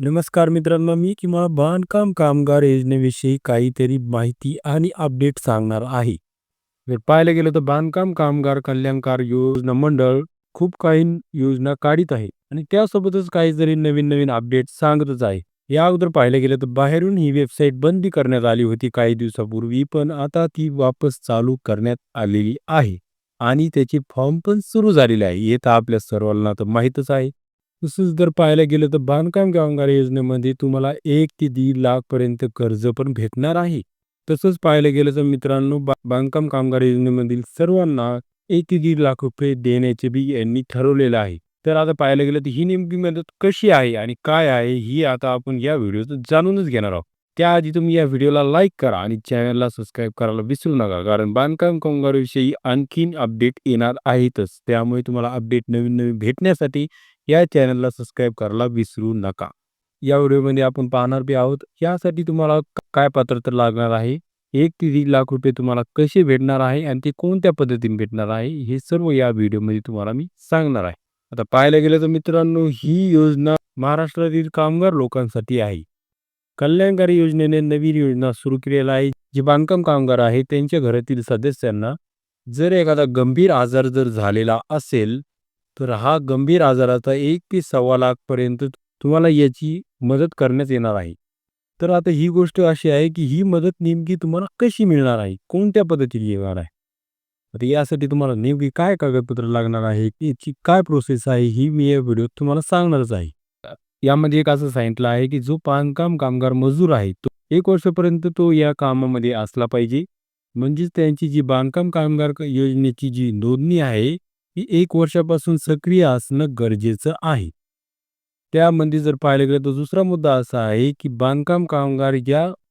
नमस्कार मित्रांनो, मी तुम्हाला बांधकाम कामगार योजनेविषयी काहीतरी माहिती आणि अपडेट सांगणार आहे. जर पाहायला गेलं तर बांधकाम कामगार कल्याणकार योजना मंडळ खूप काही योजना काढीत आहे आणि त्यासोबतच काहीतरी नवीन-नवीन अपडेट सांगतच आहे. या अगोदर पाहायला गेलं तर बाहेरून ही वेबसाईट बंदी करण्यात आली होती काही दिवसापूर्वी, पण आता ती वापस चालू करण्यात आलेली आहे आणि त्याचे फॉर्म पण सुरू झालेले आहे. हे तर आपल्या सर्वांना तर माहीतच आहे. तसंच जर पाहायला गेलं तर बांधकाम कामगार योजनेमध्ये तुम्हाला 1 ते 1.5 लाखपर्यंत कर्ज पण भेटणार आहे. तसंच पाहायला गेलं तर मित्रांनो बांधकाम कामगार योजनेमधील सर्वांना 1 ते 1.5 लाख रुपये देण्याचे बी यांनी ठरवलेलं आहे. तर आता पाहायला गेलं तर ही नेमकी मदत कशी आहे आणि काय आहे ही आता आपण या व्हिडिओत जाणूनच घेणार आहोत. त्याआधी तुम्ही या व्हिडिओला लाईक करा आणि चॅनलला सबस्क्राईब करायला विसरू नका. कारण बांधकाम कामगाराविषयी आणखीन अपडेट येणार आहेतच. त्यामुळे तुम्हाला अपडेट नवीन-नवीन भेटण्यासाठी या चॅनलला सबस्क्राईब करायला विसरू नका. या व्हिडिओमध्ये आपण पाहणार बी आहोत, यासाठी तुम्हाला काय पात्रता लागणार आहे, 1 ते 1.5 लाख रुपये तुम्हाला कसे भेटणार आहे आणि ते कोणत्या पद्धतीने भेटणार आहे, हे सर्व या व्हिडिओमध्ये तुम्हाला मी सांगणार आहे. आता पाहायला गेलं तर मित्रांनो, ही योजना महाराष्ट्रातील कामगार लोकांसाठी आहे. कल्याणकारी योजनेने नवीन योजना सुरू केलेला आहे. जे बांधकाम कामगार आहेत, त्यांच्या घरातील सदस्यांना जर एखादा गंभीर आजार जर झालेला असेल, तर हा गंभीर आजाराचा 1 ते सव्वा लाखपर्यंत तुम्हाला याची मदत करण्यात येणार आहे. तर आता ही गोष्ट अशी आहे, की ही मदत नेमकी तुम्हाला कशी मिळणार आहे? कोणत्या पद्धतीने येणार आहे? आता यासाठी तुम्हाला नेमकी काय कागदपत्र लागणार आहे, की याची काय प्रोसेस आहे, ही मी या व्हिडिओत तुम्हाला सांगणारच आहे. यामध्ये एक असं सांगितलं आहे, की जो बांधकाम कामगार मजूर आहे, तो 1 वर्षापर्यंत तो या कामामध्ये असला पाहिजे. म्हणजेच त्यांची जी बांधकाम कामगार योजनेची जी नोंदणी आहे, ही 1 वर्षापासून सक्रिय असणं गरजेचं आहे. त्यामध्ये जर पाहायला गेलं तर दुसरा मुद्दा असा आहे, की बांधकाम कामगार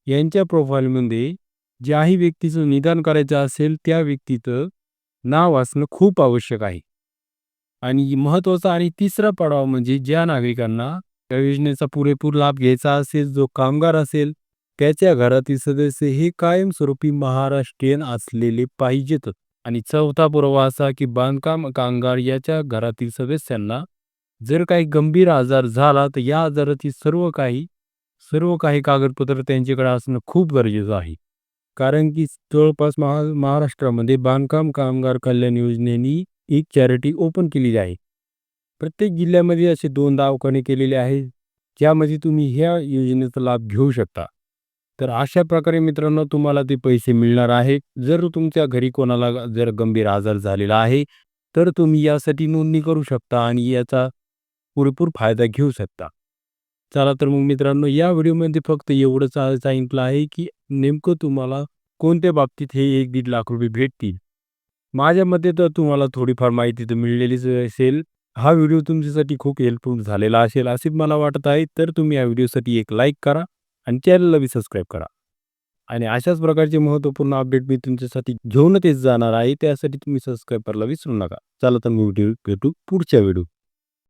यांच्या प्रोफाईलमध्ये ज्याही व्यक्तीचं निदान करायचं असेल, त्या व्यक्तीचं नाव असणं खूप आवश्यक आहे. आणि महत्त्वाचा आणि तिसरा पडाव म्हणजे ज्या नागरिकांना त्या योजनेचा पुरेपूर लाभ घ्यायचा असेल, जो कामगार असेल, त्याच्या घरातील सदस्य हे कायमस्वरूपी महाराष्ट्रीयन असलेले पाहिजेत. आणि चौथा पुरावा असा, की बांधकाम कामगार याच्या घरातील सदस्यांना जर काही गंभीर आजार झाला, तर या आजाराची सर्व काही कागदपत्र त्यांच्याकडे असणं खूप गरजेचं आहे. कारण की जवळपास महाराष्ट्रामध्ये बांधकाम कामगार कल्याण योजनेनी एक चॅरिटी ओपन केलेली आहे. प्रत्येक जिल्ह्यामध्ये असे 2 दवाखाने केलेले आहेत, ज्यामध्ये तुम्ही ह्या योजनेचा लाभ घेऊ शकता. तर अशा प्रकारे मित्रांनो तुम्हाला ते पैसे मिळणार आहे. जर तुमच्या घरी कोणाला जर गंभीर आजार झालेला आहे, तर तुम्ही यासाठी नोंदणी करू शकता आणि याचा पुरेपूर फायदा घेऊ शकता. चला तर मग मित्रांनो या व्हिडिओमध्ये फक्त एवढंच सांगितलं आहे, की नेमकं तुम्हाला कोणत्या बाबतीत हे 1-1.5 लाख रुपये भेटतील. माझ्या मते तर तुम्हाला थोडीफार माहिती तर मिळलेलीच असेल. हा व्हिडिओ तुमच्यासाठी खूप हेल्पफुल झालेला असेल असे मला वाटत आहे. तर तुम्ही या व्हिडिओसाठी एक लाईक करा आणि चॅनलला बी सबस्क्राईब करा. आणि अशाच प्रकारचे महत्त्वपूर्ण अपडेट मी तुमच्यासाठी घेऊनच जाणार आहे. त्यासाठी तुम्ही सबस्क्राईब करायला विसरू नका. चला तर मग भेटू पुढच्या व्हिडिओ.